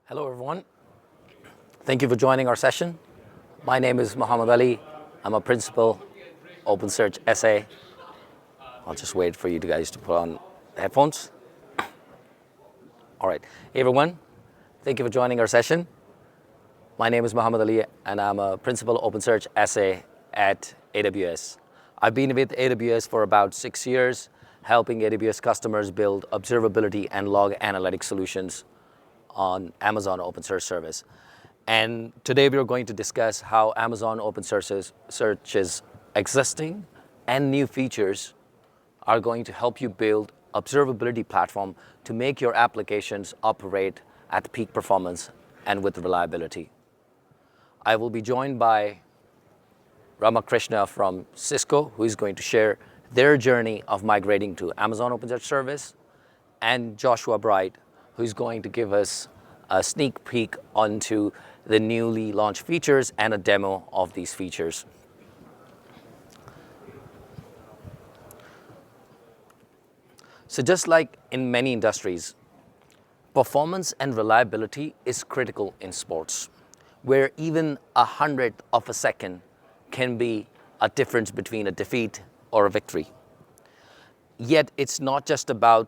Hello everyone. Thank you for joining our session. My name is Muhammad Ali. I'm a principal OpenSearch SA. I'll just wait for you guys to put on the headphones. All right. Hey everyone. Thank you for joining our session. My name is Muhammad Ali and I'm a principal OpenSearch SA at AWS. I've been with AWS for about 6 years, helping AWS customers build observability and log analytics solutions on Amazon OpenSearch service. And today we're going to discuss how Amazon OpenSearch's existing and new features are going to help you build observability platform to make your applications operate at peak performance and with reliability. I will be joined by Ramakrishna from Cisco, who is going to share their journey of migrating to Amazon OpenSearch service, and Joshua Bright, who's going to give us a sneak peek onto the newly launched features and a demo of these features. So just like in many industries, performance and reliability is critical in sports, where even 100th of a second can be a difference between a defeat or a victory. Yet it's not just about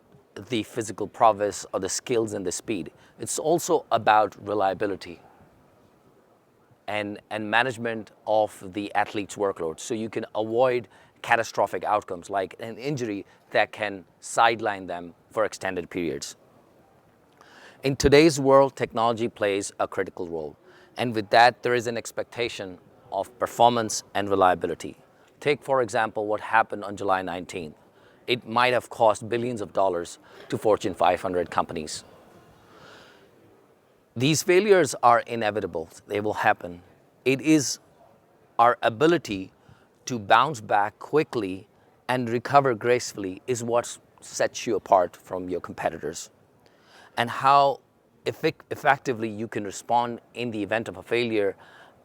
the physical prowess or the skills and the speed. It's also about reliability and management of the athlete's workload. So you can avoid catastrophic outcomes like an injury that can sideline them for extended periods. In today's world, technology plays a critical role. And with that, there is an expectation of performance and reliability. Take, for example, what happened on July 19th. It might have cost billions of dollars to Fortune 500 companies. These failures are inevitable. They will happen. It is our ability to bounce back quickly and recover gracefully is what sets you apart from your competitors. And how effectively you can respond in the event of a failure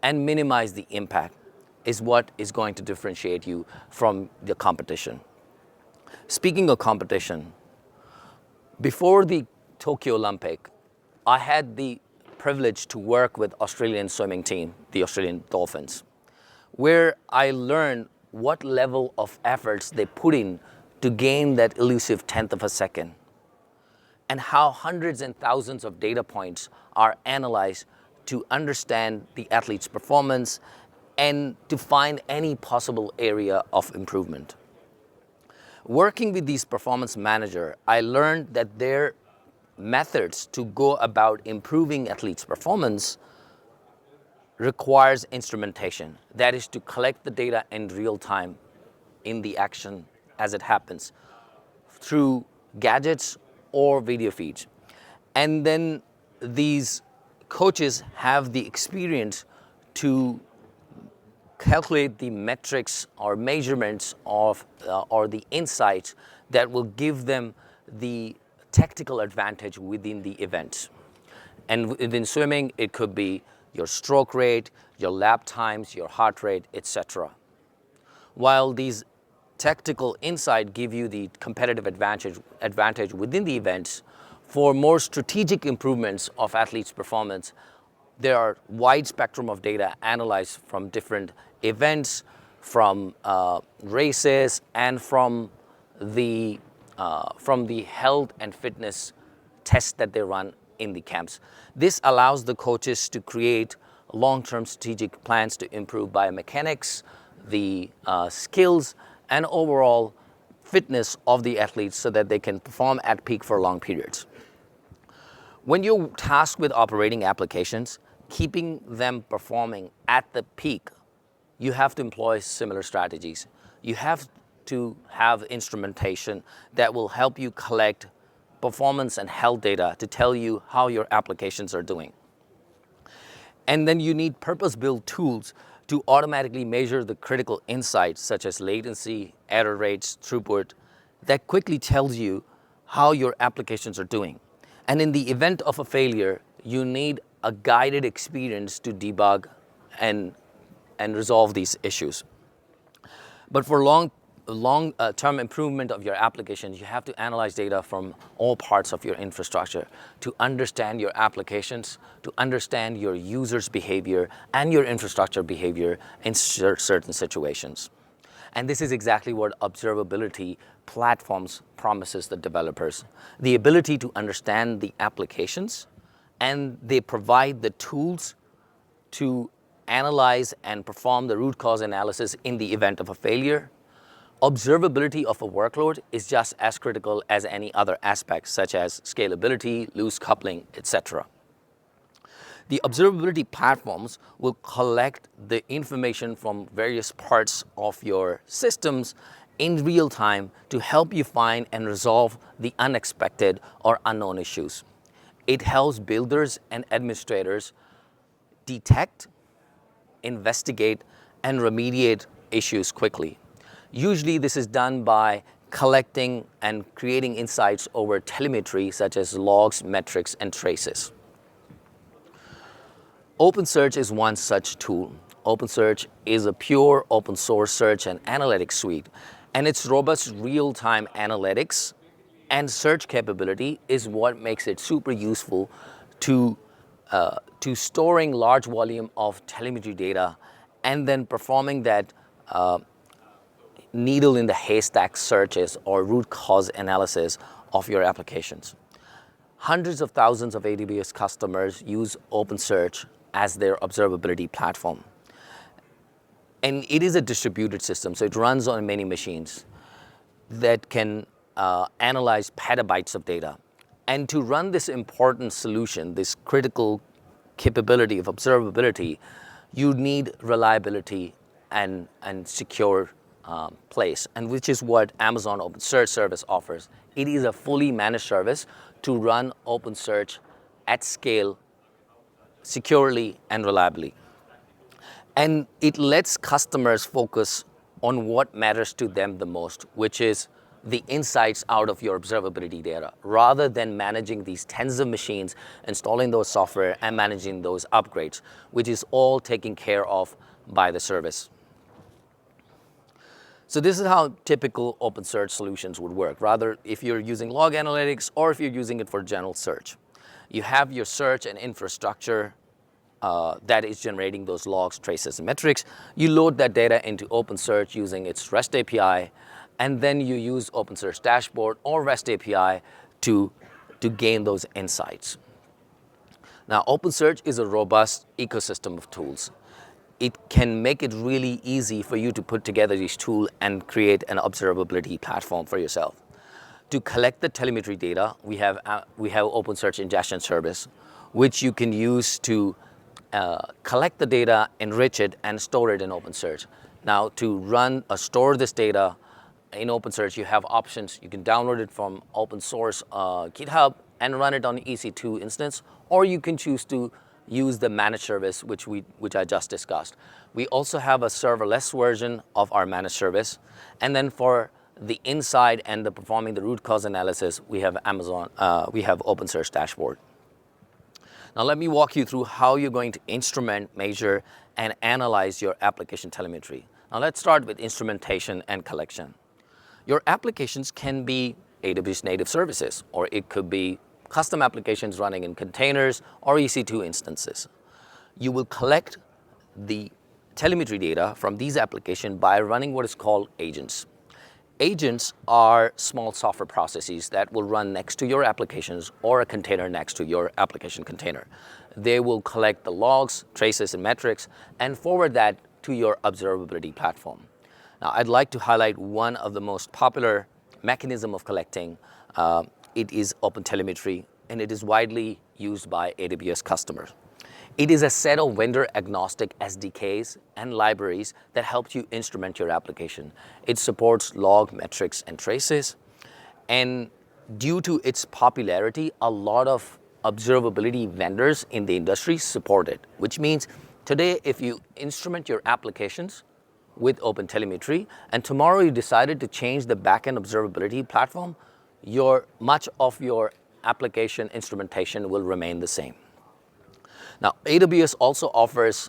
and minimize the impact is what is going to differentiate you from the competition. Speaking of competition, before the Tokyo Olympic, I had the privilege to work with Australian swimming team, the Australian Dolphins, where I learned what level of efforts they put in to gain that elusive 10th of a second, and how hundreds and thousands of data points are analyzed to understand the athlete's performance and to find any possible area of improvement. Working with these performance managers, I learned that their methods to go about improving athletes' performance requires instrumentation. That is to collect the data in real time in the action as it happens through gadgets or video feeds. And then these coaches have the experience to calculate the metrics or measurements of or the insights that will give them the tactical advantage within the event. And within swimming, it could be your stroke rate, your lap times, your heart rate, etc. While these tactical insights give you the competitive advantage within the events, for more strategic improvements of athletes' performance, there are wide spectrum of data analyzed from different events, from races, and from the health and fitness tests that they run in the camps. This allows the coaches to create long-term strategic plans to improve biomechanics, the skills, and overall fitness of the athletes so that they can perform at peak for long periods. When you're tasked with operating applications, keeping them performing at the peak, you have to employ similar strategies. You have to have instrumentation that will help you collect performance and health data to tell you how your applications are doing. And then you need purpose-built tools to automatically measure the critical insights such as latency, error rates, throughput, that quickly tells you how your applications are doing. And in the event of a failure, you need a guided experience to debug and resolve these issues. But for long-term improvement of your applications, you have to analyze data from all parts of your infrastructure to understand your applications, to understand your users' behavior and your infrastructure behavior in certain situations. And this is exactly what observability platforms promises the developers. The ability to understand the applications, and they provide the tools to analyze and perform the root cause analysis in the event of a failure. Observability of a workload is just as critical as any other aspects, such as scalability, loose coupling, etc. The observability platforms will collect the information from various parts of your systems in real time to help you find and resolve the unexpected or unknown issues. It helps builders and administrators detect, investigate, and remediate issues quickly. Usually this is done by collecting and creating insights over telemetry such as logs, metrics, and traces. OpenSearch is one such tool. OpenSearch is a pure open source search and analytics suite, and its robust real-time analytics and search capability is what makes it super useful to storing large volume of telemetry data and then performing that needle in the haystack searches or root cause analysis of your applications. Hundreds of thousands of AWS customers use OpenSearch as their observability platform. And it is a distributed system, so it runs on many machines that can analyze petabytes of data. And to run this important solution, this critical capability of observability, you need reliability and secure place, and which is what Amazon OpenSearch service offers. It is a fully managed service to run OpenSearch at scale, securely and reliably. And it lets customers focus on what matters to them the most, which is the insights out of your observability data, rather than managing these tens of machines, installing those software and managing those upgrades, which is all taken care of by the service. So this is how typical OpenSearch solutions would work. Rather, if you're using log analytics or if you're using it for general search, you have your search and infrastructure that is generating those logs, traces, and metrics. You load that data into OpenSearch using its REST API, and then you use OpenSearch dashboard or REST API to gain those insights. Now, OpenSearch is a robust ecosystem of tools. It can make it really easy for you to put together these tools and create an observability platform for yourself. To collect the telemetry data, we have OpenSearch ingestion service, which you can use to collect the data, enrich it, and store it in OpenSearch. Now, to run or store this data in OpenSearch, you have options. You can download it from open source GitHub and run it on EC2 instance, or you can choose to use the managed service, which I just discussed. We also have a serverless version of our managed service, and then for the inside and the performing the root cause analysis, we have OpenSearch dashboard. Now let me walk you through how you're going to instrument, measure, and analyze your application telemetry. Now let's start with instrumentation and collection. Your applications can be AWS native services, or it could be custom applications running in containers or EC2 instances. You will collect the telemetry data from these applications by running what is called agents. Agents are small software processes that will run next to your applications or a container next to your application container. They will collect the logs, traces, and metrics and forward that to your observability platform. Now, I'd like to highlight one of the most popular mechanism of collecting. It is OpenTelemetry, and it is widely used by AWS customers. It is a set of vendor-agnostic SDKs and libraries that help you instrument your application. It supports log, metrics, and traces. And due to its popularity, a lot of observability vendors in the industry support it, which means today, if you instrument your applications with OpenTelemetry, and tomorrow you decided to change the backend observability platform, much of your application instrumentation will remain the same. Now, AWS also offers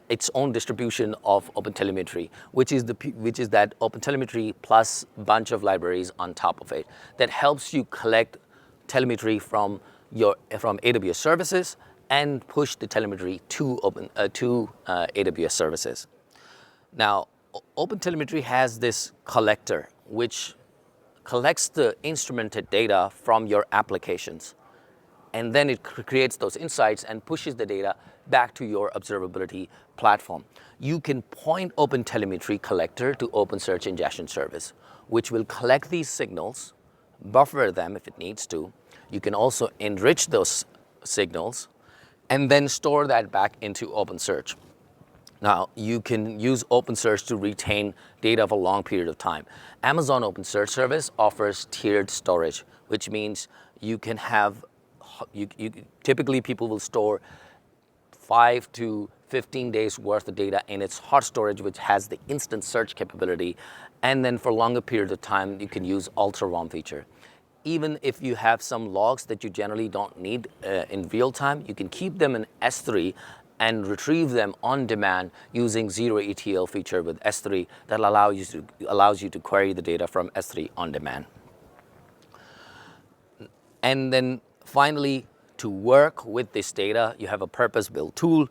its own distribution of OpenTelemetry, which is that OpenTelemetry plus bunch of libraries on top of it that helps you collect telemetry from AWS services and push the telemetry to AWS services. Now, OpenTelemetry has this collector which collects the instrumented data from your applications, and then it creates those insights and pushes the data back to your observability platform. You can point OpenTelemetry collector to OpenSearch ingestion service, which will collect these signals, buffer them if it needs to. You can also enrich those signals and then store that back into OpenSearch. Now, you can use OpenSearch to retain data for a long period of time. Amazon OpenSearch service offers tiered storage, which means you can have, typically people will store 5 to 15 days worth of data in its hot storage, which has the instant search capability. And then for longer periods of time, you can use ultra ROM feature. Even if you have some logs that you generally don't need in real time, you can keep them in S3 and retrieve them on demand using zero ETL feature with S3 that allows you to query the data from S3 on demand. And then finally, to work with this data, you have a purpose-built tool,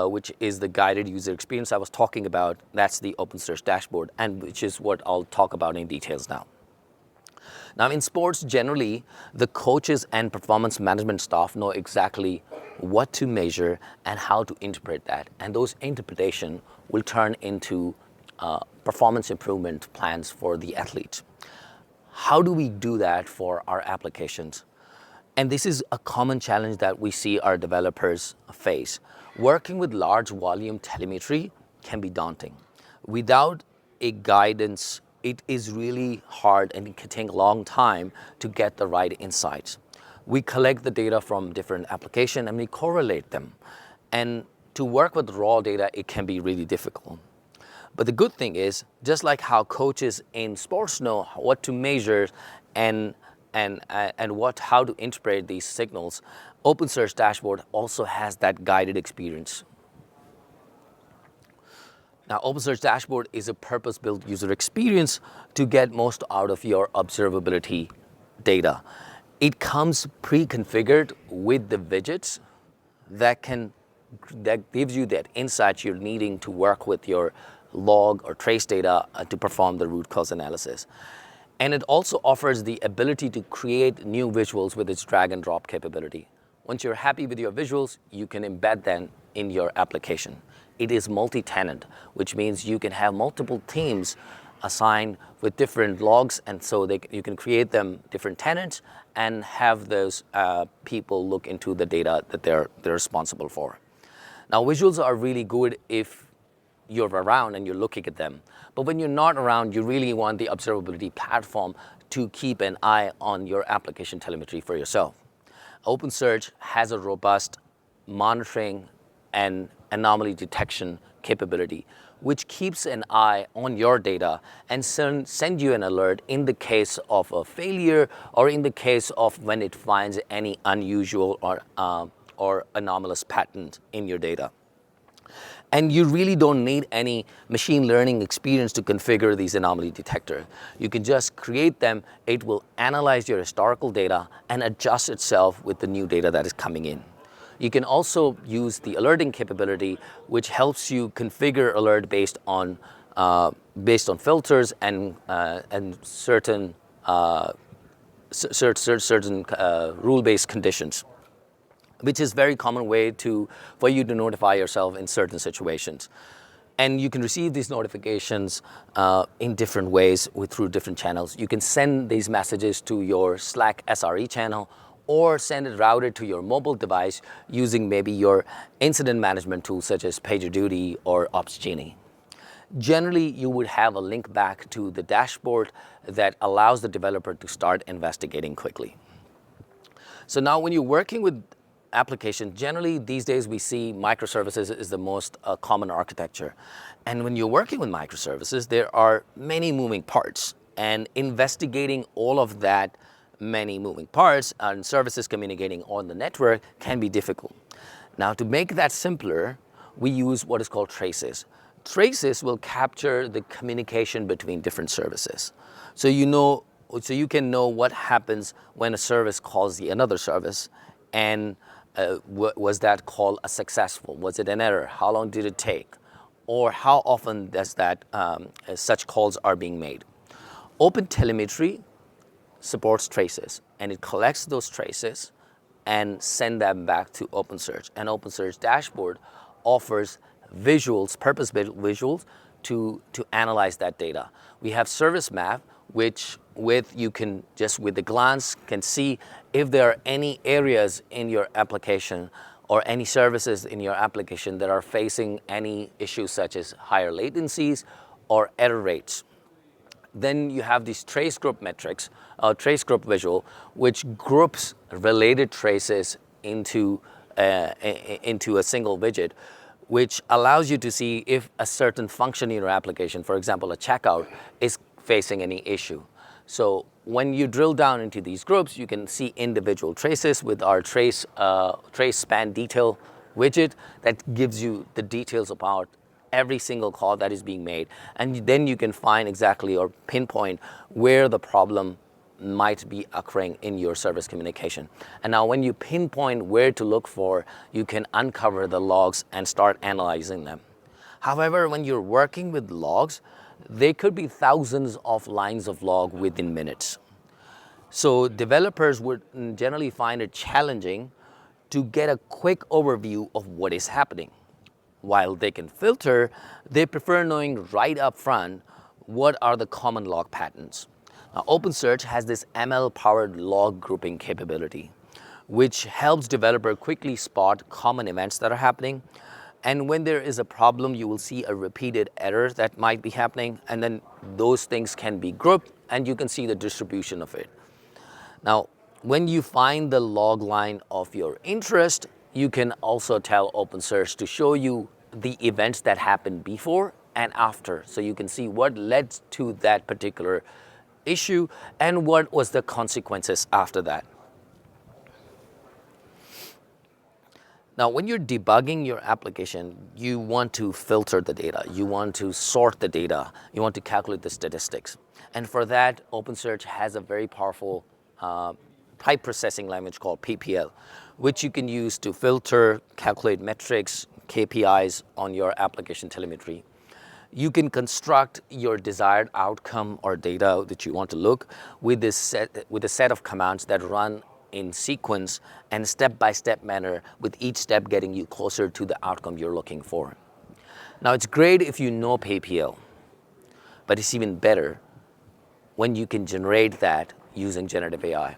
which is the guided user experience I was talking about. That's the OpenSearch dashboard, and which is what I'll talk about in details now. Now, in sports, generally, the coaches and performance management staff know exactly what to measure and how to interpret that. And those interpretation will turn into performance improvement plans for the athletes. How do we do that for our applications? And this is a common challenge that we see our developers face. Working with large volume telemetry can be daunting. Without a guidance, it is really hard and it can take a long time to get the right insights. We collect the data from different applications and we correlate them. And to work with raw data, it can be really difficult. But the good thing is, just like how coaches in sports know what to measure and how to interpret these signals, OpenSearch dashboard also has that guided experience. Now, OpenSearch dashboard is a purpose-built user experience to get most out of your observability data. It comes pre-configured with the widgets that gives you that insight you're needing to work with your log or trace data to perform the root cause analysis. And it also offers the ability to create new visuals with its drag and drop capability. Once you're happy with your visuals, you can embed them in your application. It is multi-tenant, which means you can have multiple teams assigned with different logs, and so you can create them different tenants and have those people look into the data that they're responsible for. Now, visuals are really good if you're around and you're looking at them. But when you're not around, you really want the observability platform to keep an eye on your application telemetry for yourself. OpenSearch has a robust monitoring and anomaly detection capability, which keeps an eye on your data and send you an alert in the case of a failure or in the case of when it finds any unusual or anomalous pattern in your data. And you really don't need any machine learning experience to configure these anomaly detectors. You can just create them. It will analyze your historical data and adjust itself with the new data that is coming in. You can also use the alerting capability, which helps you configure alert based on filters and certain rule-based conditions, which is very common way for you to notify yourself in certain situations. And you can receive these notifications in different ways through different channels. You can send these messages to your Slack SRE channel or send it routed to your mobile device using maybe your incident management tools such as PagerDuty or OpsGenie. Generally, you would have a link back to the dashboard that allows the developer to start investigating quickly. So now when you're working with application, generally these days we see microservices is the most common architecture. And when you're working with microservices, there are many moving parts, and investigating all of that many moving parts and services communicating on the network can be difficult. Now, to make that simpler, we use what is called traces. Traces will capture the communication between different services. So you can know what happens when a service calls another service, and was that call a successful? Was it an error? How long did it take? Or how often does such calls are being made? OpenTelemetry supports traces, and it collects those traces and send them back to OpenSearch. And OpenSearch dashboard offers visuals, purpose-built visuals to analyze that data. We have service map, which you can just with a glance can see if there are any areas in your application or any services in your application that are facing any issues such as higher latencies or error rates. Then you have these trace group metrics, trace group visual, which groups related traces into a single widget, which allows you to see if a certain function in your application, for example, a checkout, is facing any issue. So when you drill down into these groups, you can see individual traces with our trace span detail widget that gives you the details about every single call that is being made. And then you can find exactly or pinpoint where the problem might be occurring in your service communication. And now when you pinpoint where to look for, you can uncover the logs and start analyzing them. However, when you're working with logs, there could be thousands of lines of log within minutes. So developers would generally find it challenging to get a quick overview of what is happening. While they can filter, they prefer knowing right up front what are the common log patterns. Now, OpenSearch has this ML-powered log grouping capability, which helps developer quickly spot common events that are happening. And when there is a problem, you will see a repeated error that might be happening, and then those things can be grouped, and you can see the distribution of it. Now, when you find the log line of your interest, you can also tell OpenSearch to show you the events that happened before and after. So you can see what led to that particular issue and what was the consequences after that. Now, when you're debugging your application, you want to filter the data, you want to sort the data, you want to calculate the statistics. And for that, OpenSearch has a very powerful pipe processing language called PPL, which you can use to filter, calculate metrics, KPIs on your application telemetry. You can construct your desired outcome or data that you want to look with a set of commands that run in sequence and step-by-step manner, with each step getting you closer to the outcome you're looking for. Now, it's great if you know PPL, but it's even better when you can generate that using generative AI.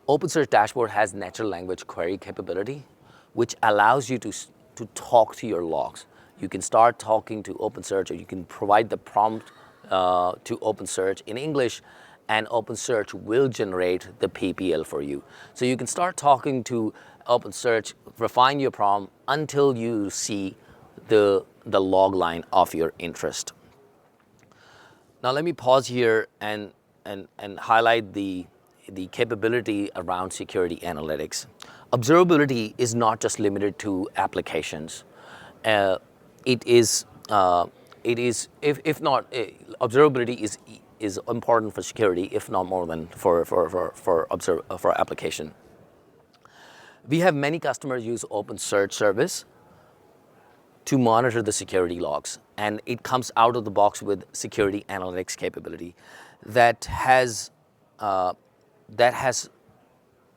OpenSearch dashboard has natural language query capability, which allows you to talk to your logs. You can start talking to OpenSearch, or you can provide the prompt to OpenSearch in English, and OpenSearch will generate the PPL for you. So you can start talking to OpenSearch, refine your prompt until you see the log line of your interest. Now let me pause here and highlight the capability around security analytics. Observability is not just limited to applications. Observability is important for security, if not more than for application. We have many customers use OpenSearch service to monitor the security logs, and it comes out of the box with security analytics capability that has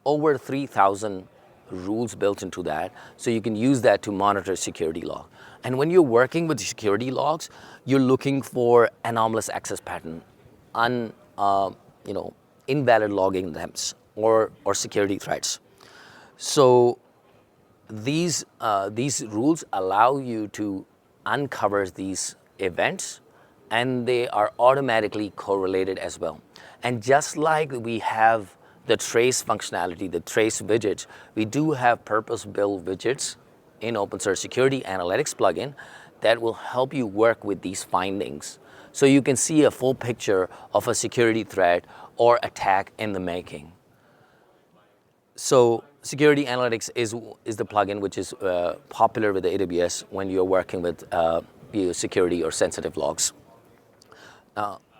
over 3,000 rules built into that, so you can use that to monitor security log. And when you're working with security logs, you're looking for anomalous access pattern, invalid logging attempts, or security threats. So these rules allow you to uncover these events, and they are automatically correlated as well. And just like we have the trace functionality, the trace widgets, we do have purpose-built widgets in OpenSearch Security Analytics plugin that will help you work with these findings. So you can see a full picture of a security threat or attack in the making. So security analytics is the plugin which is popular with the AWS when you're working with security or sensitive logs.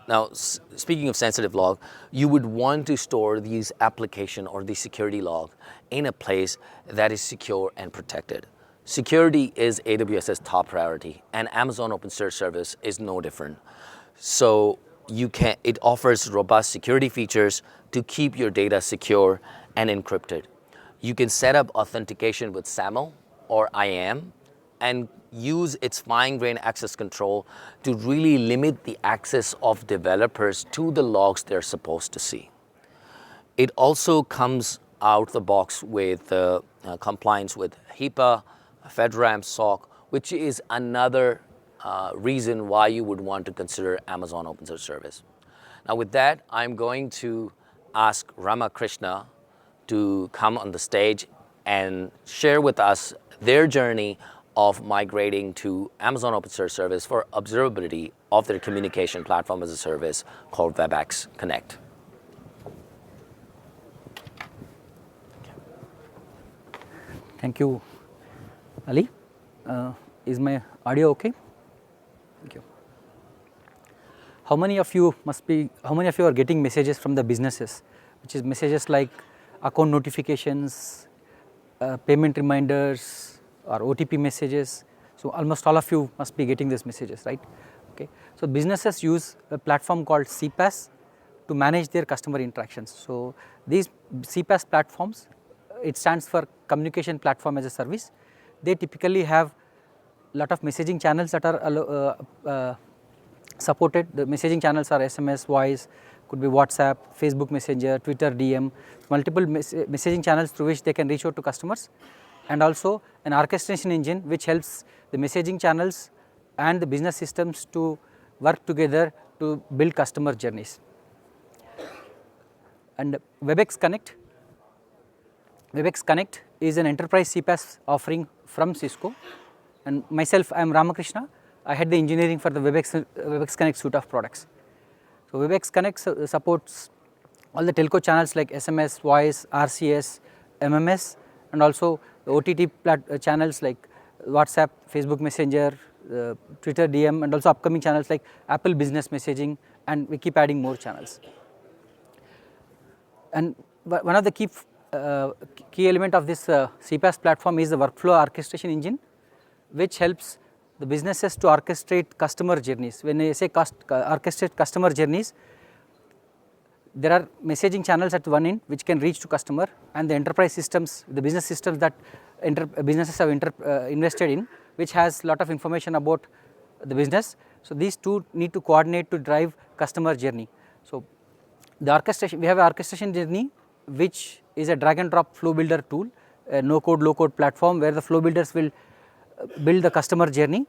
Now, speaking of sensitive log, you would want to store these application or the security log in a place that is secure and protected. Security is AWS's top priority, and Amazon OpenSearch service is no different. So it offers robust security features to keep your data secure and encrypted. You can set up authentication with SAML or IAM and use its fine-grained access control to really limit the access of developers to the logs they're supposed to see. It also comes out the box with compliance with HIPAA, FedRAMP, SOC, which is another reason why you would want to consider Amazon OpenSearch service. Now with that, I'm going to ask Ramakrishna to come on the stage and share with us their journey of migrating to Amazon OpenSearch service for observability of their communication platform as a service called WebEx Connect. Thank you, Ali. Is my audio okay? Thank you. How many of you are getting messages from the businesses, which is messages like account notifications, payment reminders, or OTP messages? So almost all of you must be getting these messages, right? Okay. So businesses use a platform called CPaaS to manage their customer interactions. So these CPaaS platforms, it stands for Communication Platform as a Service. They typically have a lot of messaging channels that are supported. The messaging channels are SMS, voice, could be WhatsApp, Facebook Messenger, Twitter DM, multiple messaging channels through which they can reach out to customers, and also an orchestration engine which helps the messaging channels and the business systems to work together to build customer journeys. And WebEx Connect is an enterprise CPaaS offering from Cisco, and myself, I am Ramakrishna. I head the engineering for the WebEx Connect suite of products. So WebEx Connect supports all the telco channels like SMS, voice, RCS, MMS, and also the OTT channels like WhatsApp, Facebook Messenger, Twitter DM, and also upcoming channels like Apple Business Messaging, and we keep adding more channels. And one of the key element of this CPaaS platform is the workflow orchestration engine, which helps the businesses to orchestrate customer journeys. When I say orchestrate customer journeys, there are messaging channels at one end which can reach to customer, and the enterprise systems, the business systems that businesses have invested in, which has lot of information about the business. So these two need to coordinate to drive customer journey. So the orchestration, we have an orchestration journey which is a drag and drop flow builder tool, a no code low code platform where the flow builders will build the customer journey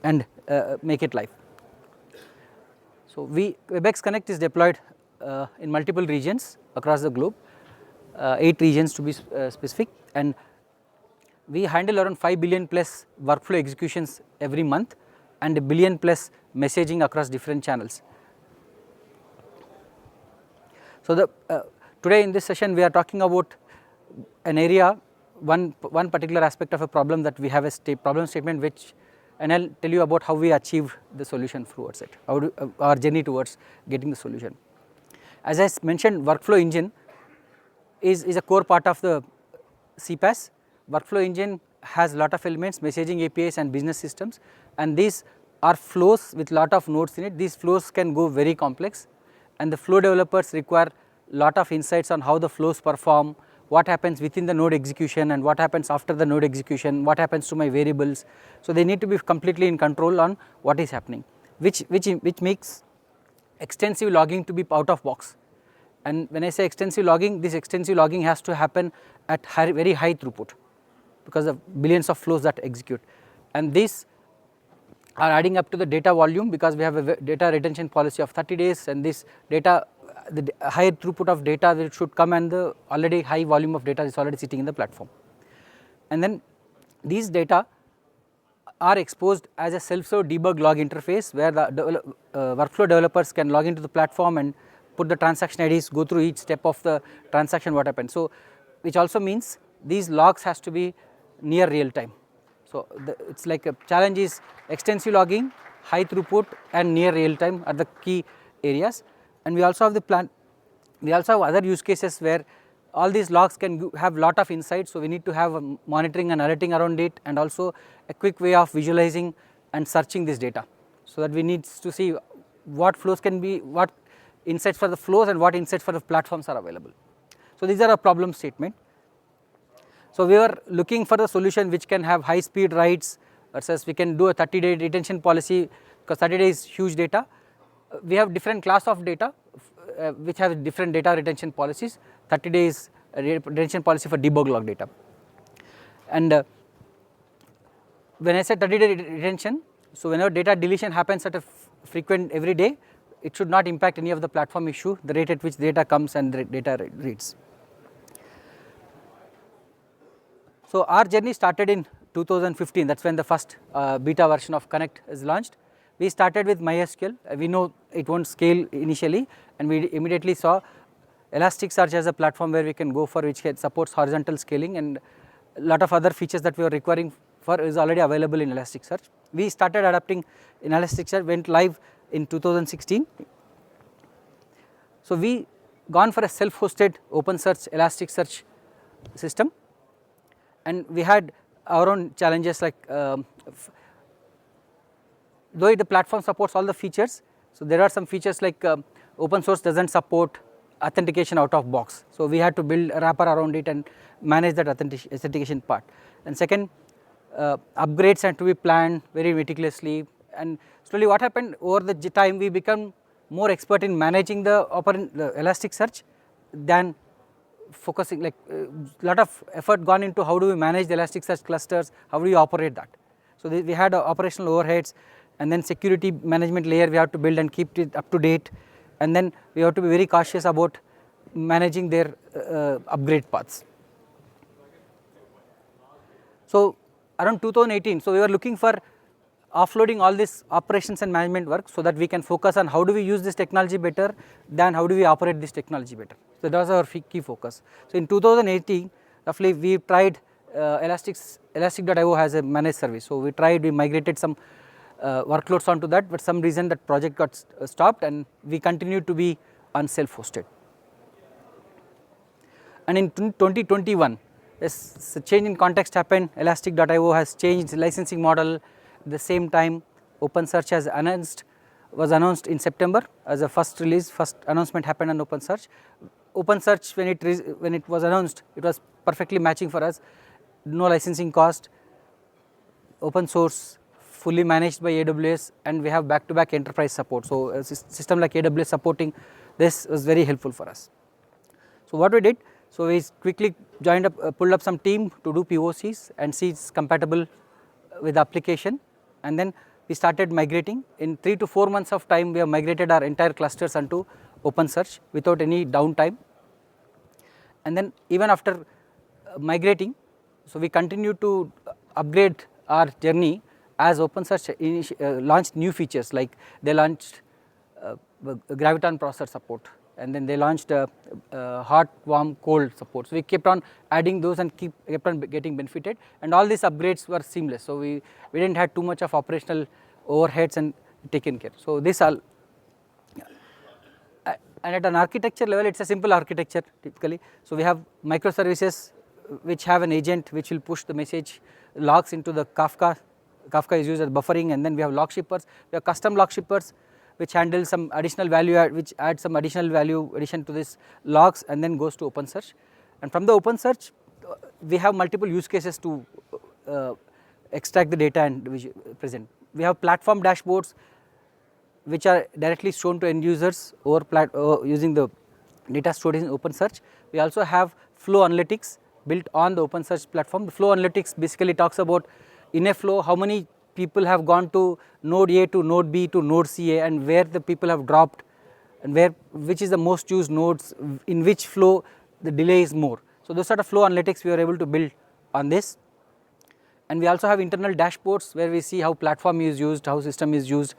and make it live. So WebEx Connect is deployed in multiple regions across the globe, 8 regions to be specific, and we handle around 5 billion plus workflow executions every month and 1 billion plus messaging across different channels. So today in this session we are talking about an area, one particular aspect of a problem that we have a problem statement which, and I'll tell you about how we achieved the solution towards it, our journey towards getting the solution. As I mentioned, workflow engine is a core part of the CPaaS. Workflow engine has a lot of elements, messaging APIs and business systems, and these are flows with lot of nodes in it. These flows can go very complex, and the flow developers require lot of insights on how the flows perform, what happens within the node execution and what happens after the node execution, what happens to my variables. So they need to be completely in control on what is happening, which makes extensive logging to be out of box. And when I say extensive logging, this extensive logging has to happen at very high throughput because of billions of flows that execute, and these are adding up to the data volume because we have a data retention policy of 30 days, and this data, the high throughput of data that should come, and the already high volume of data is already sitting in the platform. And then these data are exposed as a self-serve debug log interface where the workflow developers can log into the platform and put the transaction IDs, go through each step of the transaction what happened. So which also means these logs has to be near real time. So it's like a challenge is extensive logging, high throughput and near real time are the key areas. And we also have we also have other use cases where all these logs can have lot of insights, so we need to have monitoring and alerting around it, and also a quick way of visualizing and searching this data, so that we need to see what flows can be, what insights for the flows and what insights for the platforms are available. So these are a problem statement. So we were looking for the solution which can have high speed writes versus we can do a 30-day retention policy, because 30 days is huge data. We have different class of data which have different data retention policies. 30 days retention policy for debug log data. And when I say 30-day retention, so whenever data deletion happens at a frequent every day, it should not impact any of the platform issue, the rate at which data comes and the data reads. So our journey started in 2015, that's when the first beta version of Connect is launched. We started with MySQL, we know it won't scale initially, and we immediately saw Elasticsearch as a platform where we can go for, which supports horizontal scaling, and a lot of other features that we were requiring for is already available in Elasticsearch. We started adapting in Elasticsearch, went live in 2016. So we gone for a self-hosted OpenSearch Elasticsearch system, and we had our own challenges, like though the platform supports all the features, so there are some features like open source doesn't support authentication out of box, so we had to build a wrapper around it and manage that authentication part. And second, upgrades had to be planned very meticulously, and slowly what happened over the time, we become more expert in managing the Elasticsearch than focusing, like lot of effort gone into how do we manage the Elasticsearch clusters, how do we operate that. So we had operational overheads, and then security management layer we have to build and keep it up to date, and then we have to be very cautious about managing their upgrade paths. So around 2018, so we were looking for offloading all this operations and management work, so that we can focus on how do we use this technology better than how do we operate this technology better. So that was our key focus. So in 2018 roughly we tried Elastic.io has a managed service, so we migrated some workloads onto that, but some reason that project got stopped, and we continued to be on self-hosted. And in 2021, a change in context happened. Elastic.io has changed its licensing model. At the same time, OpenSearch was announced in September as a first release. First announcement happened on OpenSearch. OpenSearch, when it was announced, it was perfectly matching for us. No licensing cost, open source, fully managed by AWS, and we have back-to-back enterprise support. So a system like AWS supporting this was very helpful for us. So what we did, so we quickly pulled up some team to do POCs and see it's compatible with the application, and then we started migrating. In 3 to 4 months of time, we have migrated our entire clusters onto OpenSearch without any downtime. And then even after migrating, so we continue to upgrade our journey as OpenSearch launched new features, like they launched Graviton processor support, and then they launched hot, warm, cold support. So we kept on adding those and kept on getting benefited, and all these upgrades were seamless. So we didn't have too much of operational overheads and taken care. So this all, and at an architecture level, it's a simple architecture typically. So we have microservices which have an agent which will push the message logs into the Kafka. Kafka is used as buffering, and then we have log shippers. We have custom log shippers which handle some additional value, which add some additional value addition to this logs, and then goes to OpenSearch. And from the OpenSearch, we have multiple use cases to extract the data and present. We have platform dashboards which are directly shown to end users using the data stored in OpenSearch. We also have flow analytics built on the OpenSearch platform. The flow analytics basically talks about in a flow how many people have gone to node A to node B to node CA, and where the people have dropped, and which is the most used nodes, in which flow the delay is more. So those sort of flow analytics we are able to build on this. And we also have internal dashboards where we see how platform is used, how system is used,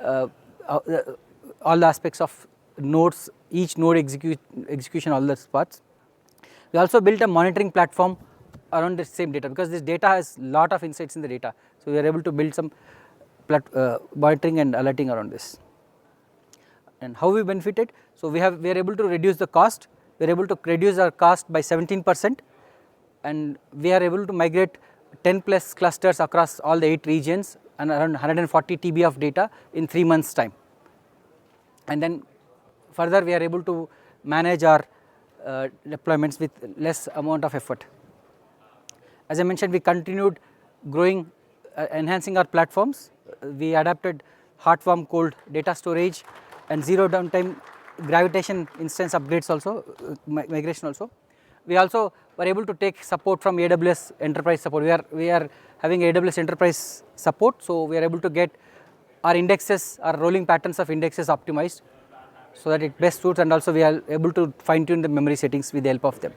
all the aspects of nodes, each node execution, all those parts. We also built a monitoring platform around the same data, because this data has lot of insights in the data. So we are able to build some monitoring and alerting around this. And how we benefited? So we are able to reduce the cost. We are able to reduce our cost by 17%, and we are able to migrate 10 plus clusters across all the 8 regions and around 140 TB of data in 3 months time. And then further we are able to manage our deployments with less amount of effort. As I mentioned, we continued growing, enhancing our platforms. We adapted hot, warm, cold data storage and zero downtime gravitation instance upgrades also, migration also. We also were able to take support from AWS enterprise support. We are having AWS enterprise support, so we are able to get our indexes, our rolling patterns of indexes optimized so that it best suits, and also we are able to fine tune the memory settings with the help of them.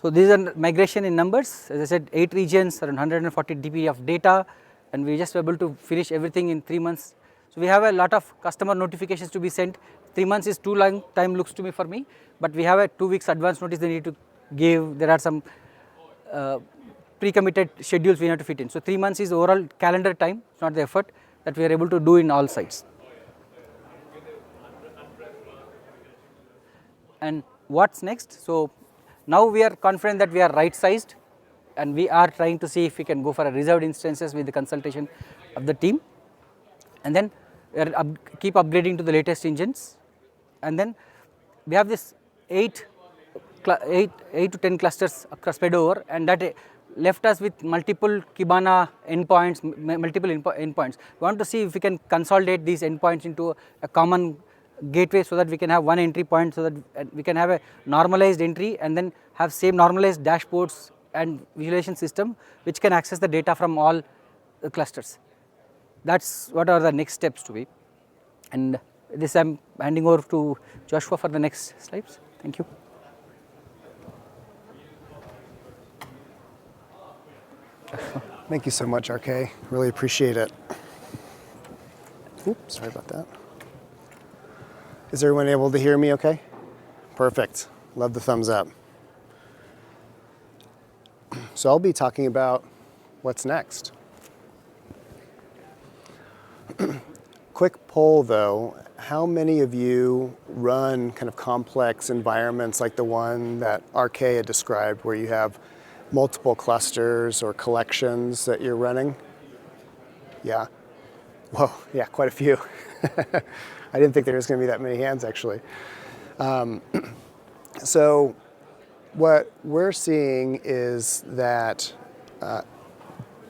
So these are migration in numbers. As I said, 8 regions, around 140 DB of data, and we just were able to finish everything in 3 months. So we have a lot of customer notifications to be sent. 3 months is too long time looks to me for me, but we have a 2 weeks advance notice they need to give. There are some pre-committed schedules we have to fit in. So 3 months is overall calendar time, it's not the effort that we are able to do in all sites. And what's next? So now we are confident that we are right sized, and we are trying to see if we can go for a reserved instances with the consultation of the team, and then we are keep upgrading to the latest engines. And then we have this 8 to 10 clusters across spread over, and that left us with multiple Kibana endpoints, multiple endpoints. We want to see if we can consolidate these endpoints into a common gateway so that we can have one entry point, so that we can have a normalized entry and then have same normalized dashboards and visualization system which can access the data from all the clusters. That's what are the next steps to be. And this I am handing over to Joshua for the next slides. Thank you. Thank you so much, RK. Really appreciate it. Oops, sorry about that. Is everyone able to hear me okay? Perfect. Love the thumbs up. So I'll be talking about what's next. Quick poll though, how many of you run kind of complex environments like the one that RK had described, where you have multiple clusters or collections that you're running? Yeah. Whoa, yeah, quite a few. I didn't think there was going to be that many hands actually. So what we're seeing is that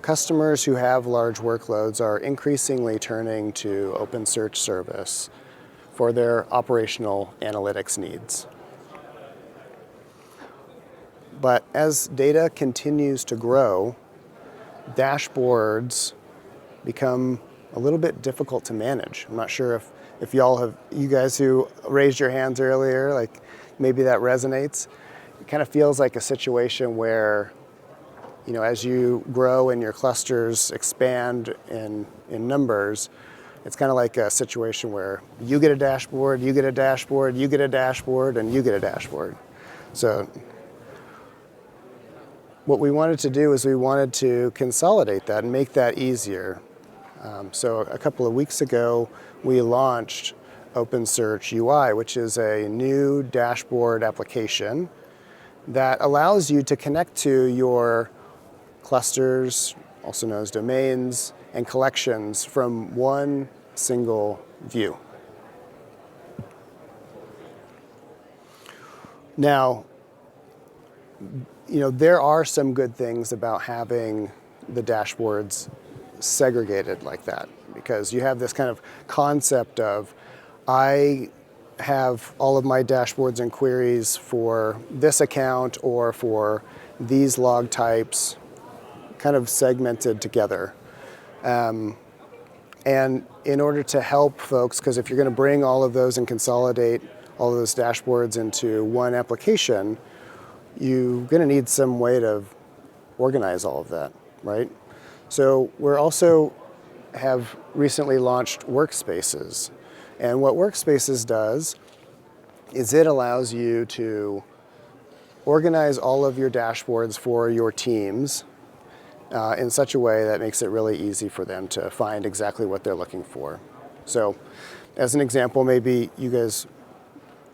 customers who have large workloads are increasingly turning to OpenSearch service for their operational analytics needs. But as data continues to grow, dashboards become a little bit difficult to manage. I'm not sure if you guys who raised your hands earlier, like maybe that resonates. It kind of feels like a situation where, you know, as you grow and your clusters expand in numbers, it's kind of like a situation where you get a dashboard, you get a dashboard, you get a dashboard, and you get a dashboard. So what we wanted to do is we wanted to consolidate that and make that easier. So a couple of weeks ago, we launched OpenSearch UI, which is a new dashboard application that allows you to connect to your clusters, also known as domains, and collections from one single view. Now, you know, there are some good things about having the dashboards segregated like that, because you have this kind of concept of, I have all of my dashboards and queries for this account or for these log types kind of segmented together. And in order to help folks, because if you're going to bring all of those and consolidate all of those dashboards into one application, you're going to need some way to organize all of that, right? So we're also have recently launched Workspaces. And what Workspaces does is it allows you to organize all of your dashboards for your teams in such a way that makes it really easy for them to find exactly what they're looking for. So as an example, maybe you guys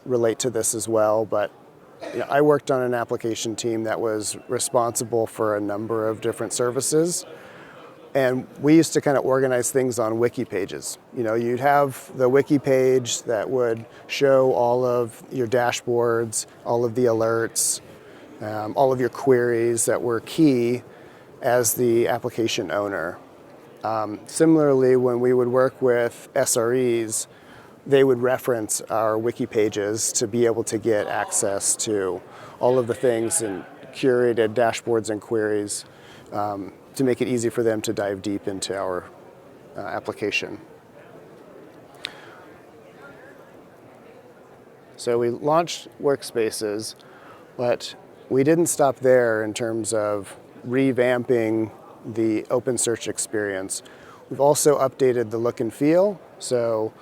relate to this as well, but I worked on an application team that was responsible for a number of different services. And we used to kind of organize things on wiki pages. You'd have the wiki page that would show all of your dashboards, all of the alerts, all of your queries that were key as the application owner. Similarly, when we would work with SREs, they would reference our wiki pages to be able to get access to all of the things and curated dashboards and queries to make it easy for them to dive deep into our application. So we launched Workspaces, but we didn't stop there in terms of revamping the OpenSearch experience. We've also updated the look and feel. So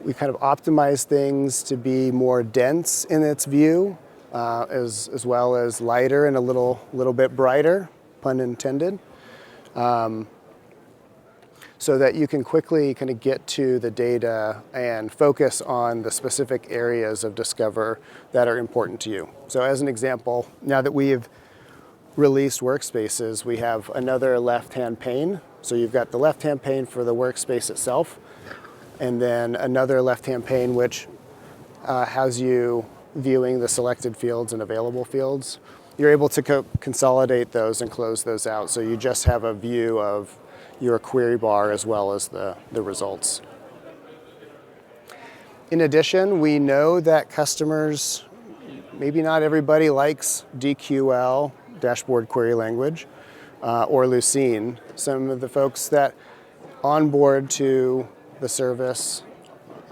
we kind of optimized things to be more dense in its view, as well as lighter and a little bit brighter, pun intended. So that you can quickly kind of get to the data and focus on the specific areas of Discover that are important to you. So as an example, now that we've released Workspaces, we have another left-hand pane. So you've got the left-hand pane for the workspace itself, and then another left-hand pane which has you viewing the selected fields and available fields. You're able to consolidate those and close those out, so you just have a view of your query bar as well as the results. In addition, we know that customers, maybe not everybody likes DQL, Dashboard Query Language, or Lucene. Some of the folks that onboard to the service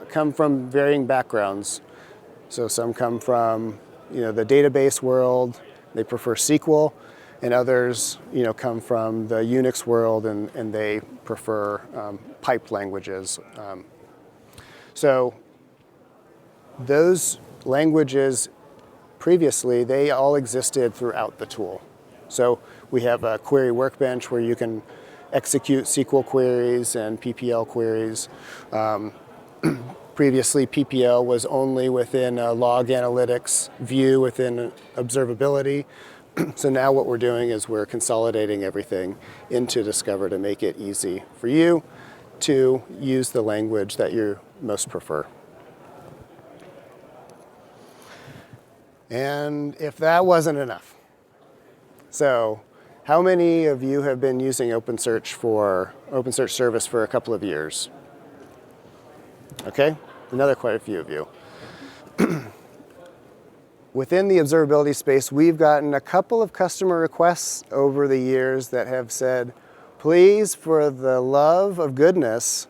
come from varying backgrounds. So some come from the database world, they prefer SQL, and others come from the Unix world and they prefer pipe languages. So those languages previously, they all existed throughout the tool. So we have a query workbench where you can execute SQL queries and PPL queries. Previously, PPL was only within a log analytics view within observability. So now what we're doing is we're consolidating everything into Discover to make it easy for you to use the language that you most prefer. And if that wasn't enough, so how many of you have been using OpenSearch service for a couple of years? Okay, quite a few of you. Within the observability space, we've gotten a couple of customer requests over the years that have said, please, for the love of goodness,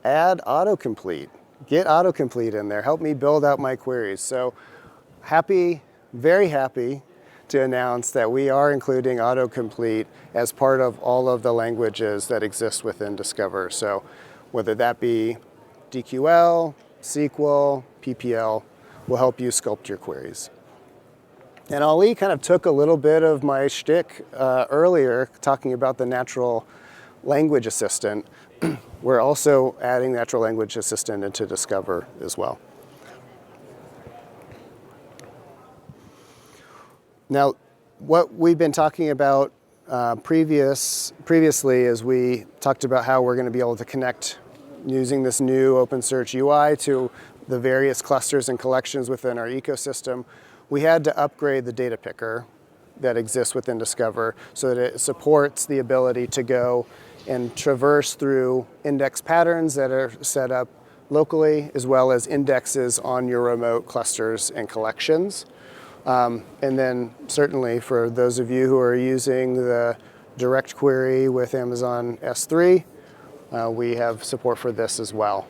add autocomplete. Get autocomplete in there. Help me build out my queries. So happy, very happy to announce that we are including autocomplete as part of all of the languages that exist within Discover. So whether that be DQL, SQL, PPL, will help you sculpt your queries. And Ali kind of took a little bit of my shtick earlier, talking about the natural language assistant. We're also adding natural language assistant into Discover as well. Now, what we've been talking about previously is we talked about how we're going to be able to connect using this new OpenSearch UI to the various clusters and collections within our ecosystem. We had to upgrade the data picker that exists within Discover so that it supports the ability to go and traverse through index patterns that are set up locally, as well as indexes on your remote clusters and collections. And then certainly for those of you who are using the direct query with Amazon S3, we have support for this as well.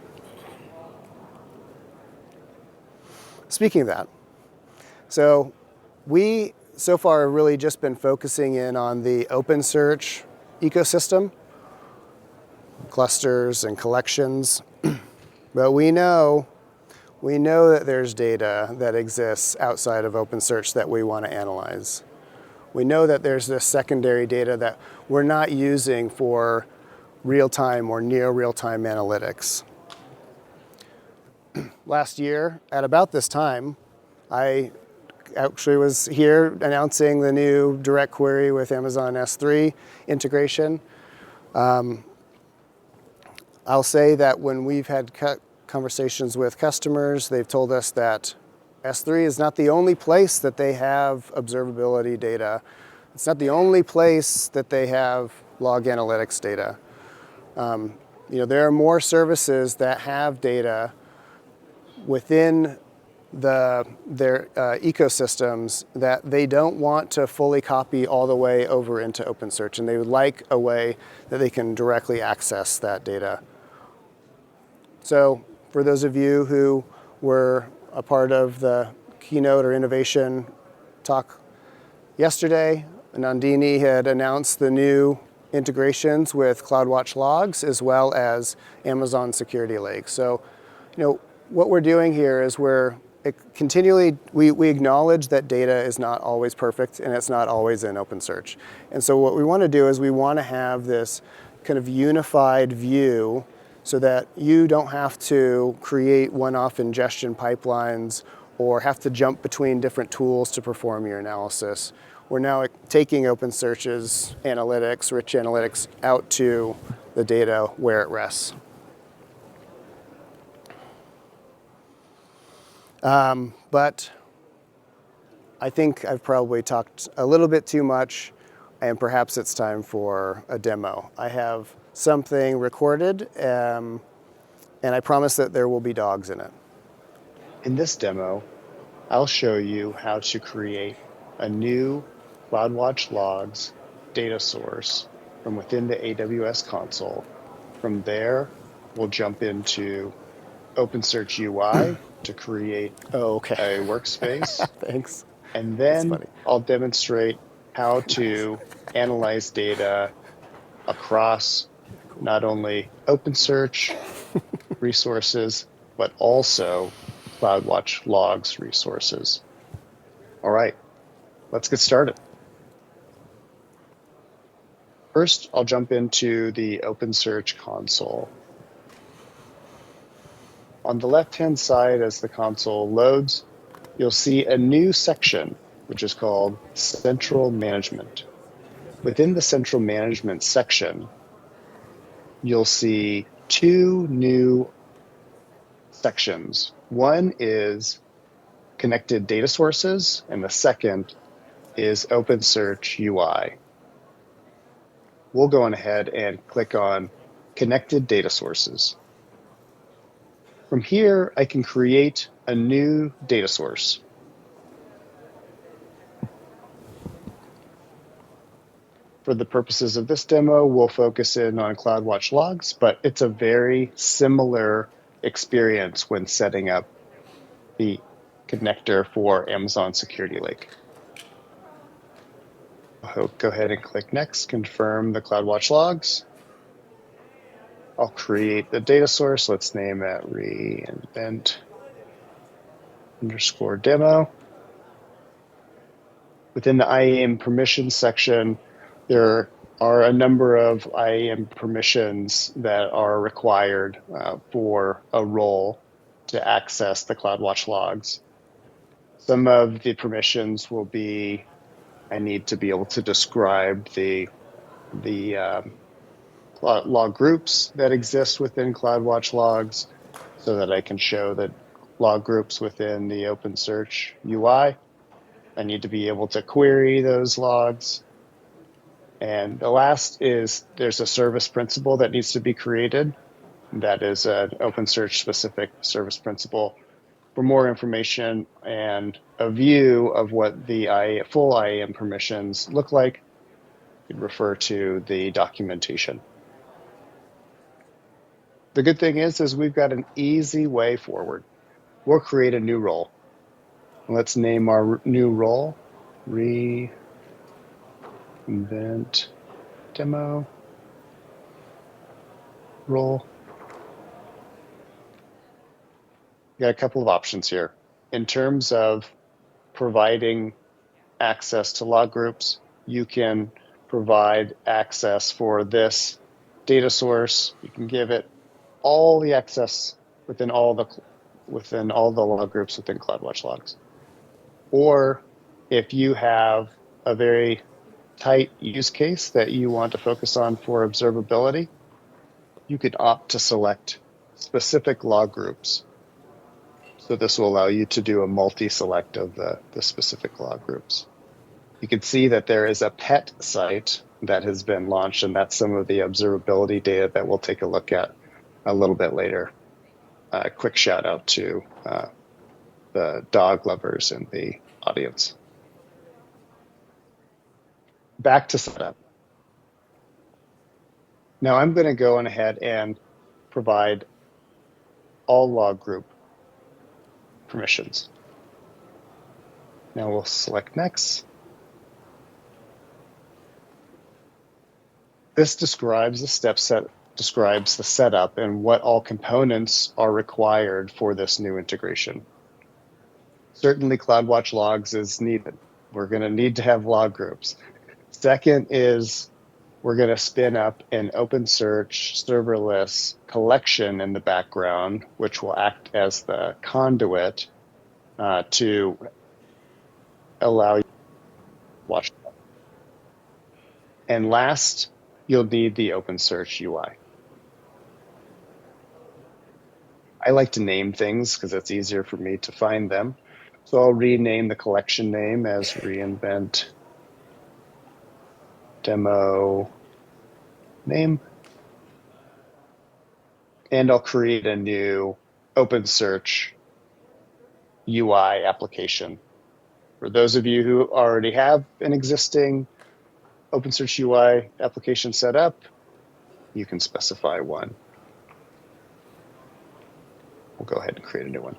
Speaking of that, so we so far have really just been focusing in on the OpenSearch ecosystem, clusters and collections, but we know We know that there's data that exists outside of OpenSearch that we want to analyze. We know that there's this secondary data that we're not using for real-time or near real-time analytics. Last year, at about this time, I actually was here announcing the new direct query with Amazon S3 integration. I'll say that when we've had conversations with customers, they've told us that S3 is not the only place that they have observability data. It's not the only place that they have log analytics data. There are more services that have data within their ecosystems that they don't want to fully copy all the way over into OpenSearch, and they would like a way that they can directly access that data. So for those of you who were a part of the keynote or innovation talk yesterday, Nandini had announced the new integrations with CloudWatch Logs as well as Amazon Security Lake. So, what we're doing here is we acknowledge that data is not always perfect and it's not always in OpenSearch. And so what we want to do is we want to have this kind of unified view so that you don't have to create one-off ingestion pipelines or have to jump between different tools to perform your analysis. We're now taking OpenSearch's analytics, rich analytics, out to the data where it rests. But I think I've probably talked a little bit too much, and perhaps it's time for a demo. I have something recorded, and I promise that there will be dogs in it. In this demo, I'll show you how to create a new CloudWatch Logs data source from within the AWS console. From there, we'll jump into OpenSearch UI to create a workspace. Thanks. And then I'll demonstrate how to analyze data across not only OpenSearch resources, but also CloudWatch Logs resources. All right, let's get started. First, I'll jump into the OpenSearch console. On the left-hand side, as the console loads, you'll see a new section, which is called Central Management. Within the Central Management section, you'll see two new sections. One is Connected Data Sources, and the second is OpenSearch UI. We'll go on ahead and click on Connected Data Sources. From here, I can create a new data source. For the purposes of this demo, we'll focus in on CloudWatch Logs, but it's a very similar experience when setting up the connector for Amazon Security Lake. I'll go ahead and click Next, confirm the CloudWatch Logs. I'll create the data source. Let's name it reinvent_demo. Within the IAM permissions section, there are a number of IAM permissions that are required for a role to access the CloudWatch Logs. Some of the permissions will be, I need to be able to describe the log groups that exist within CloudWatch Logs so that I can show the log groups within the OpenSearch UI. I need to be able to query those logs. And the last is there's a service principal that needs to be created. That is an OpenSearch specific service principal. For more information and a view of what the full IAM permissions look like, you can refer to the documentation. The good thing is we've got an easy way forward. We'll create a new role. Let's name our new role reinvent demo role. You got a couple of options here. In terms of providing access to log groups, you can provide access for this data source. You can give it all the access within all the log groups within CloudWatch Logs. Or if you have a very tight use case that you want to focus on for observability, you could opt to select specific log groups. So this will allow you to do a multi-select of the specific log groups. You can see that there is a pet site that has been launched, and that's some of the observability data that we'll take a look at a little bit later. A quick shout out to the dog lovers in the audience. Back to setup. Now I'm going to go on ahead and provide all log group permissions. Now we'll select next. This describes the step set, describes the setup and what all components are required for this new integration. Certainly CloudWatch Logs is needed. We're going to need to have log groups. Second is we're going to spin up an OpenSearch serverless collection in the background, which will act as the conduit to allow you to watch. And last, you'll need the OpenSearch UI. I like to name things because it's easier for me to find them. So I'll rename the collection name as reInvent demo name. And I'll create a new OpenSearch UI application. For those of you who already have an existing OpenSearch UI application set up, you can specify one. We'll go ahead and create a new one.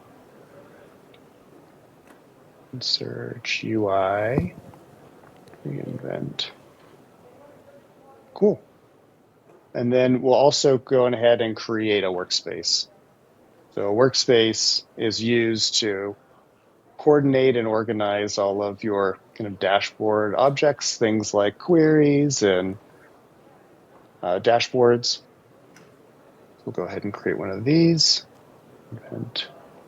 OpenSearch UI, reInvent. Cool. And then we'll also go ahead and create a workspace. So a workspace is used to coordinate and organize all of your kind of dashboard objects, things like queries and dashboards. We'll go ahead and create one of these. And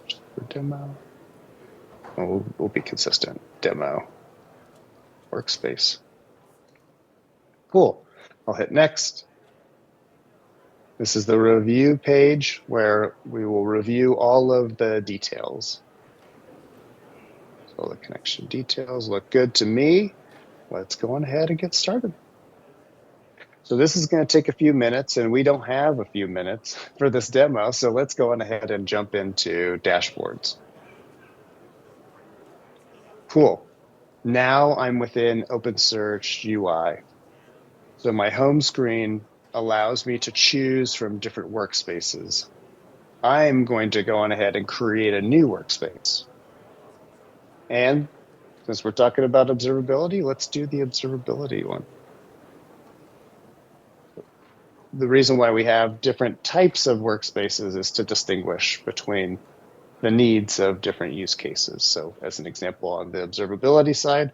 just for demo. We'll be consistent. Demo workspace. Cool. I'll hit next. This is the review page where we will review all of the details. So the connection details look good to me. Let's go on ahead and get started. So this is going to take a few minutes, and we don't have a few minutes for this demo. So let's go on ahead and jump into dashboards. Cool. Now I'm within OpenSearch UI. So my home screen allows me to choose from different workspaces. I'm going to go on ahead and create a new workspace. And since we're talking about observability, let's do the observability one. The reason why we have different types of workspaces is to distinguish between the needs of different use cases. So as an example, on the observability side,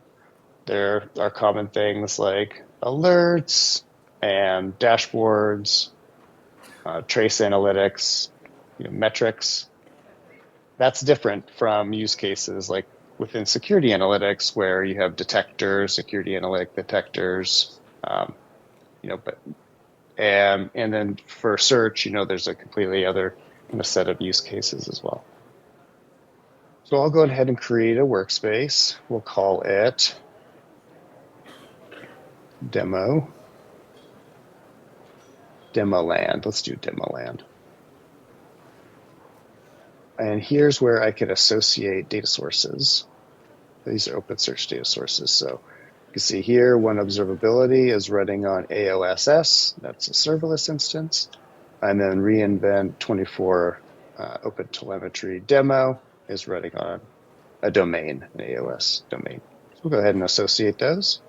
there are common things like alerts and dashboards, trace analytics, metrics. That's different from use cases like within security analytics, where you have detectors, security analytic detectors, and then for search, there's a completely other set of use cases as well. So I'll go ahead and create a workspace. We'll call it Demoland. Let's do Demoland. And here's where I could associate data sources. These are OpenSearch data sources. So you can see here, one observability is running on AOSS. That's a serverless instance. And then reInvent 24 OpenTelemetry demo is running on a domain, an AOS domain. So we'll go ahead and associate those.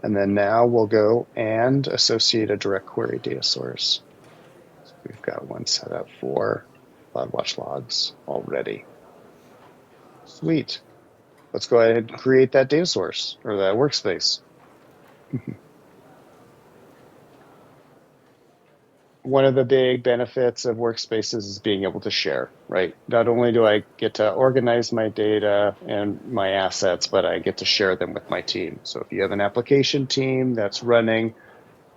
And then now we'll go and associate a direct query data source. So we've got one set up for CloudWatch logs already. Sweet. Let's go ahead and create that data source or that workspace. One of the big benefits of Workspaces is being able to share, right? Not only do I get to organize my data and my assets, but I get to share them with my team. So if you have an application team that's running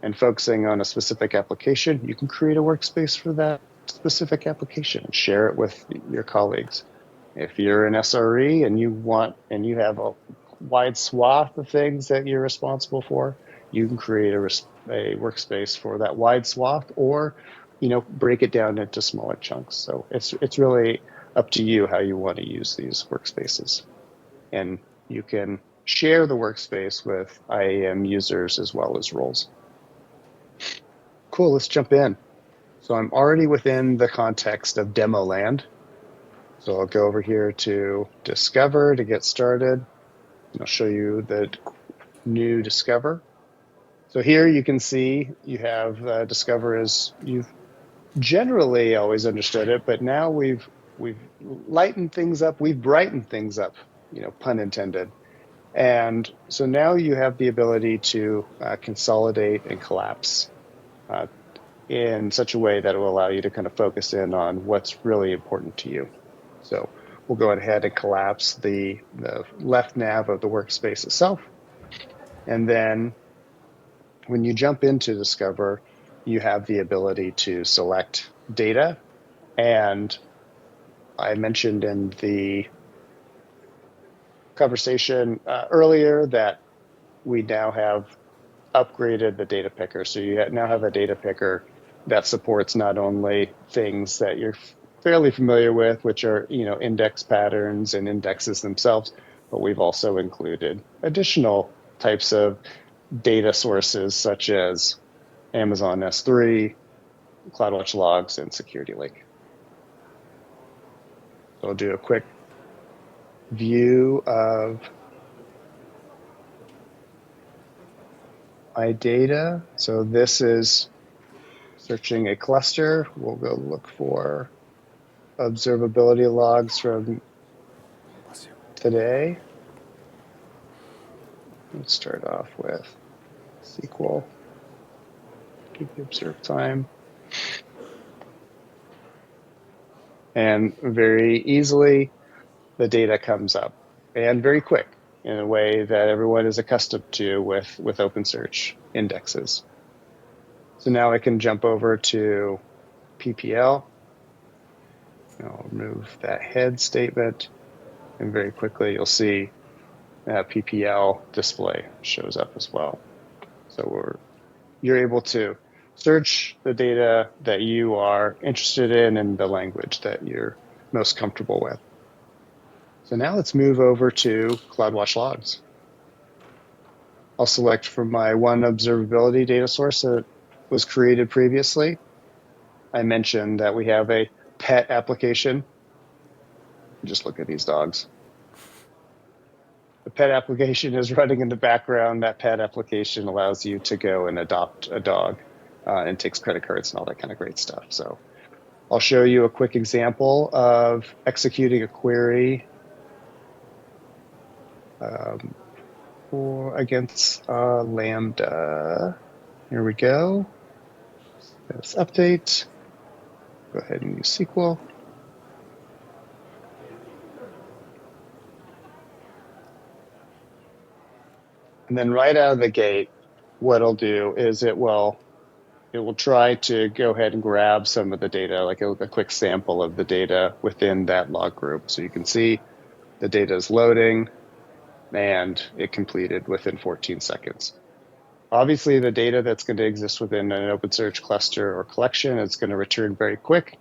and focusing on a specific application, you can create a workspace for that specific application and share it with your colleagues. If you're an SRE and you have a wide swath of things that you're responsible for, you can create a workspace for that wide swath, or break it down into smaller chunks. So it's really up to you how you want to use these workspaces, and you can share the workspace with IAM users as well as roles. Cool, let's jump in. So I'm already within the context of demo land. So I'll go over here to Discover to get started. And I'll show you the new Discover. So here you can see you have Discover as you've generally always understood it, but now we've lightened things up, we've brightened things up, pun intended. And so now you have the ability to consolidate and collapse in such a way that it will allow you to kind of focus in on what's really important to you. So we'll go ahead and collapse the left nav of the workspace itself. And then when you jump into Discover, you have the ability to select data. And I mentioned in the conversation earlier that we now have upgraded the data picker. So you now have a data picker that supports not only things that you're fairly familiar with, which are index patterns and indexes themselves, but we've also included additional types of data sources such as Amazon S3, CloudWatch logs, and Security Lake. So I'll do a quick view of my data. So this is searching a cluster. We'll go look for observability logs from today. Let's start off with SQL. Keep the observe time. And very easily, the data comes up, and very quick in a way that everyone is accustomed to with OpenSearch indexes. So now I can jump over to PPL. I'll remove that head statement, and very quickly you'll see that PPL display shows up as well. So you're able to search the data that you are interested in the language that you're most comfortable with. So now let's move over to CloudWatch logs. I'll select from my one observability data source that was created previously. I mentioned that we have a pet application. Just look at these dogs. The pet application is running in the background. That pet application allows you to go and adopt a dog and takes credit cards and all that kind of great stuff. So I'll show you a quick example of executing a query against Lambda. Here we go. Let's update. Go ahead and use SQL. And then right out of the gate, what it'll do is it will try to go ahead and grab some of the data, like a quick sample of the data within that log group. So you can see the data is loading, and it completed within 14 seconds. Obviously, the data that's going to exist within an OpenSearch cluster or collection is going to return very quick.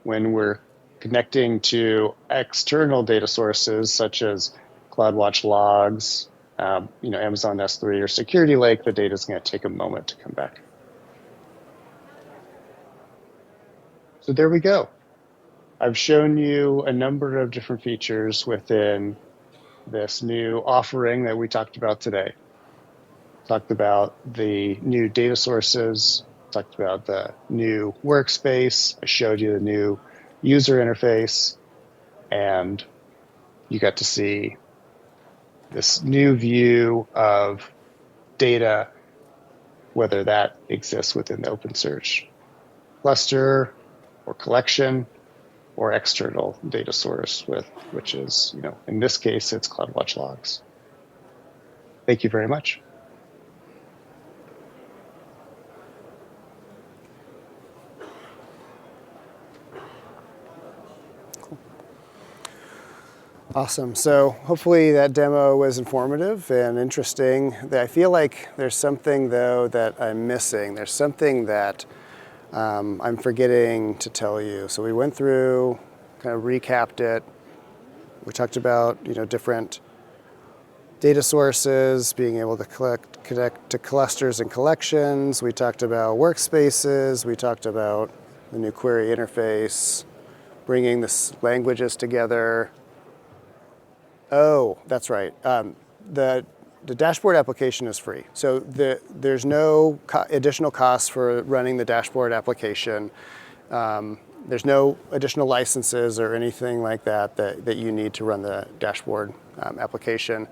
When we're connecting to external data sources such as CloudWatch logs, Amazon S3 or Security Lake, the data is going to take a moment to come back. So there we go. I've shown you a number of different features within this new offering that we talked about today. Talked about the new data sources, talked about the new workspace. I showed you the new user interface, and you got to see this new view of data, whether that exists within the OpenSearch cluster or collection or external data source, which is, in this case, it's CloudWatch logs. Thank you very much. Awesome. So hopefully that demo was informative and interesting. I feel like there's something, though, that I'm missing. There's something that I'm forgetting to tell you. So we went through, kind of recapped it. We talked about, different data sources, being able to connect to clusters and collections. We talked about workspaces. We talked about the new query interface, bringing the languages together. Oh, that's right. The dashboard application is free. So there's no additional cost for running the dashboard application. There's no additional licenses or anything like that you need to run the dashboard application.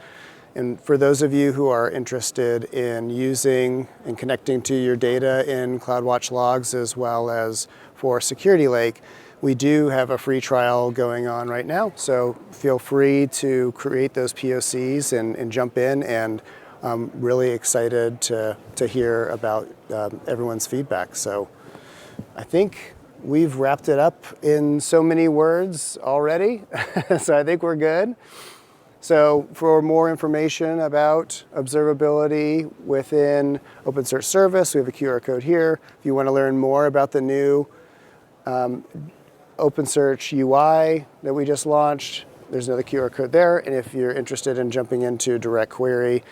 And for those of you who are interested in using and connecting to your data in CloudWatch logs as well as for Security Lake, we do have a free trial going on right now. So feel free to create those POCs and jump in, and I'm really excited to hear about everyone's feedback. So I think we've wrapped it up in so many words already. So I think we're good. So for more information about observability within OpenSearch Service, we have a QR code here. If you want to learn more about the new OpenSearch UI that we just launched, there's another QR code there. And if you're interested in jumping into direct query,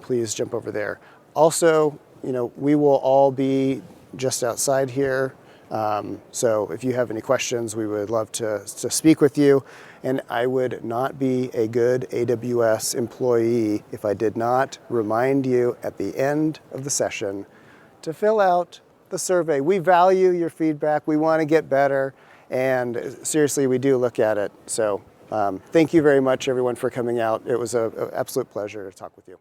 please jump over there. Also, we will all be just outside here. So if you have any questions, we would love to speak with you. And I would not be a good AWS employee if I did not remind you at the end of the session to fill out the survey. We value your feedback. We want to get better. And seriously, we do look at it. So thank you very much, everyone, for coming out. It was an absolute pleasure to talk with you.